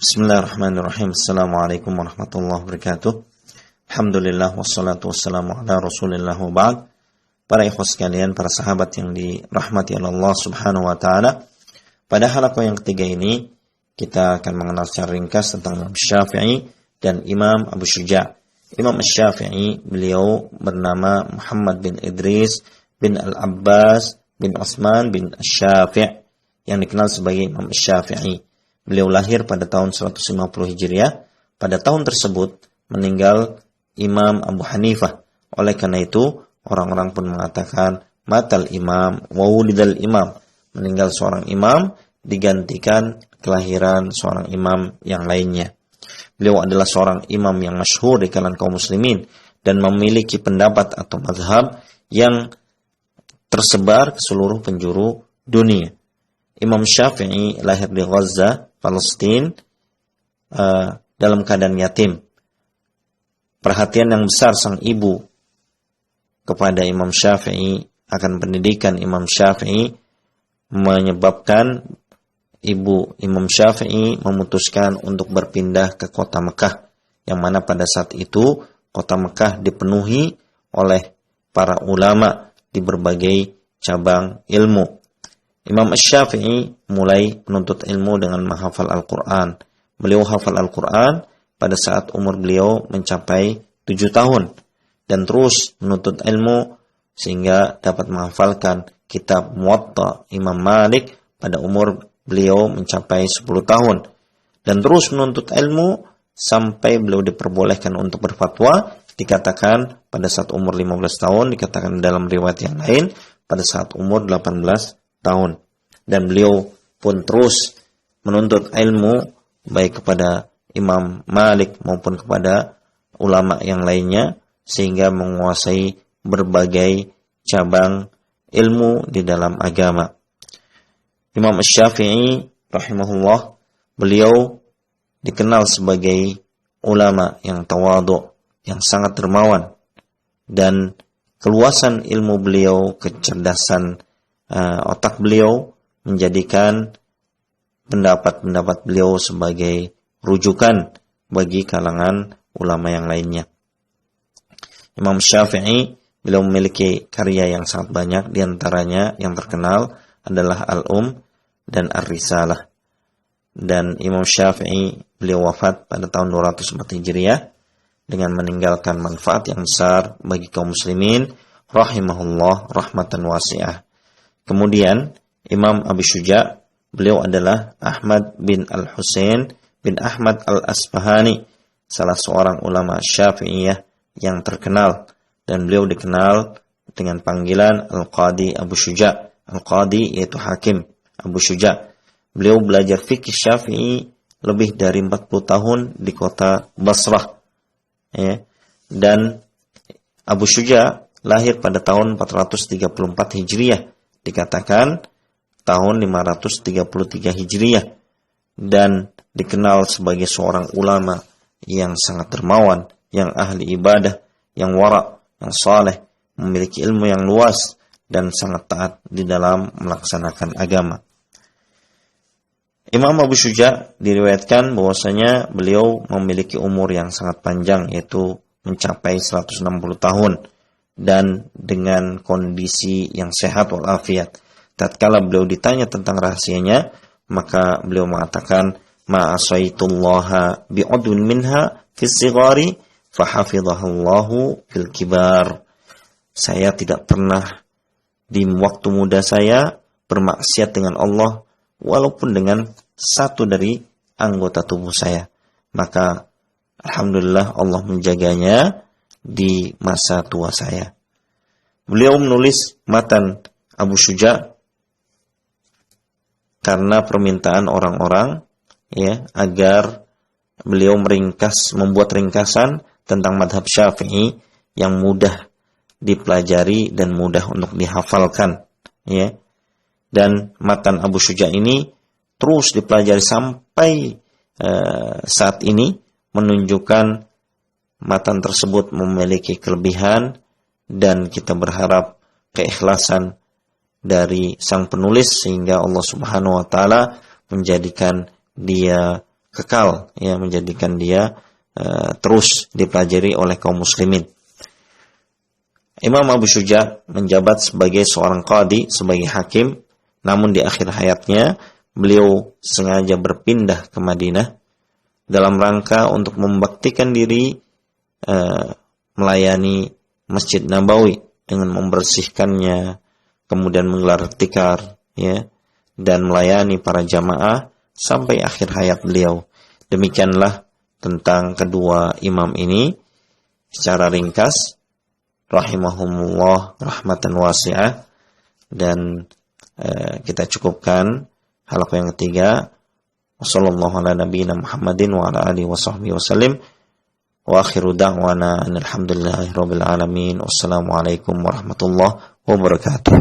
Bismillahirrahmanirrahim. Assalamualaikum warahmatullahi wabarakatuh. Alhamdulillah wassalatu wassalamu ala Rasulillah wa ba'd. Para ikhwas sekalian, para sahabat yang dirahmati oleh Allah Subhanahu wa taala. Pada halaqah yang ketiga ini kita akan mengenal secara ringkas tentang Imam Syafi'i dan Imam Abu Syuja'. Imam Syafi'i beliau bernama Muhammad bin Idris bin Al-Abbas bin Utsman bin Syafi' yang dikenal sebagai Imam Syafi'i. Beliau lahir pada tahun 150 Hijriah. Pada tahun tersebut meninggal Imam Abu Hanifah. Oleh karena itu, orang-orang pun mengatakan matal imam wa wulidal imam. Meninggal seorang imam digantikan kelahiran seorang imam yang lainnya. Beliau adalah seorang imam yang masyhur di kalangan kaum muslimin dan memiliki pendapat atau mazhab yang tersebar ke seluruh penjuru dunia. Imam Syafi'i lahir di Gaza, Palestina, dalam keadaan yatim. Perhatian yang besar sang ibu kepada Imam Syafi'i akan pendidikan Imam Syafi'i menyebabkan ibu Imam Syafi'i memutuskan untuk berpindah ke kota Mekah, yang mana pada saat itu kota Mekah dipenuhi oleh para ulama di berbagai cabang ilmu. Imam Syafi'i mulai menuntut ilmu dengan menghafal Al-Quran. Beliau hafal Al-Quran pada saat umur beliau mencapai 7 tahun. Dan terus menuntut ilmu sehingga dapat menghafalkan kitab Muwatta Imam Malik pada umur beliau mencapai 10 tahun. Dan terus menuntut ilmu sampai beliau diperbolehkan untuk berfatwa. Dikatakan pada saat umur 15 tahun, dikatakan dalam riwayat yang lain pada saat umur 18 tahun. Dan beliau pun terus menuntut ilmu baik kepada Imam Malik maupun kepada ulama yang lainnya sehingga menguasai berbagai cabang ilmu di dalam agama. Imam Syafi'i rahimahullah, beliau dikenal sebagai ulama yang tawadhu, yang sangat dermawan, dan keluasan ilmu beliau, kecerdasan otak beliau menjadikan pendapat-pendapat beliau sebagai rujukan bagi kalangan ulama yang lainnya. Imam Syafi'i beliau memiliki karya yang sangat banyak, di antaranya yang terkenal adalah dan Ar-Risalah. Dan Imam Syafi'i beliau wafat pada tahun 204 Hijriah dengan meninggalkan manfaat yang besar bagi kaum muslimin rahimahullah rahmatan wasi'ah. Kemudian Imam Abu Syuja', beliau adalah Ahmad bin Al-Husain bin Ahmad Al-Asfahani, salah seorang ulama Syafi'iyah yang terkenal, dan beliau dikenal dengan panggilan Al-Qadi Abu Syuja'. Al-Qadi yaitu hakim, Abu Syuja'. Beliau belajar fikih Syafi'i lebih dari 40 tahun di kota Basrah. Dan Abu Syuja' lahir pada tahun 434 Hijriah. Dikatakan tahun 533 Hijriah. Dan dikenal sebagai seorang ulama yang sangat dermawan, yang ahli ibadah, yang wara', yang saleh, memiliki ilmu yang luas, dan sangat taat di dalam melaksanakan agama. Imam Abu Syuja' diriwayatkan bahwasanya beliau memiliki umur yang sangat panjang, yaitu mencapai 160 tahun, dan dengan kondisi yang sehat walafiat. Tatkala beliau ditanya tentang rahasianya, maka beliau mengatakan, ma asaitullaha bi'udwin minha fis sighari fahafidhahallahu fil kibar. Saya tidak pernah di waktu muda saya bermaksiat dengan Allah walaupun dengan satu dari anggota tubuh saya. Maka alhamdulillah Allah menjaganya di masa tua saya. Beliau menulis matan Abu Syuja' karena permintaan orang-orang, agar beliau membuat ringkasan tentang madhab Syafi'i yang mudah dipelajari dan mudah untuk dihafalkan. Dan matan Abu Syuja' ini terus dipelajari sampai saat ini, menunjukkan matan tersebut memiliki kelebihan, dan kita berharap keikhlasan dari sang penulis sehingga Allah Subhanahu wa taala menjadikan dia kekal, ya, menjadikan dia terus dipelajari oleh kaum muslimin. Imam Abu Syuja menjabat sebagai seorang qadi, sebagai hakim, namun di akhir hayatnya beliau sengaja berpindah ke Madinah dalam rangka untuk membaktikan diri melayani Masjid Nabawi dengan membersihkannya, kemudian menggelar tikar, ya, dan melayani para jamaah sampai akhir hayat beliau. Demikianlah tentang kedua imam ini secara ringkas, rahimahumullah rahmatan wasi'ah. Dan kita cukupkan halaqah yang ketiga. Wassallallahu ala nabiyyina Muhammadin wa ala alihi wa sahbihi wasallim. Wa akhiru da'wana alhamdulillahi rabbil alamin. Wassalamualaikum warahmatullahi wabarakatuh.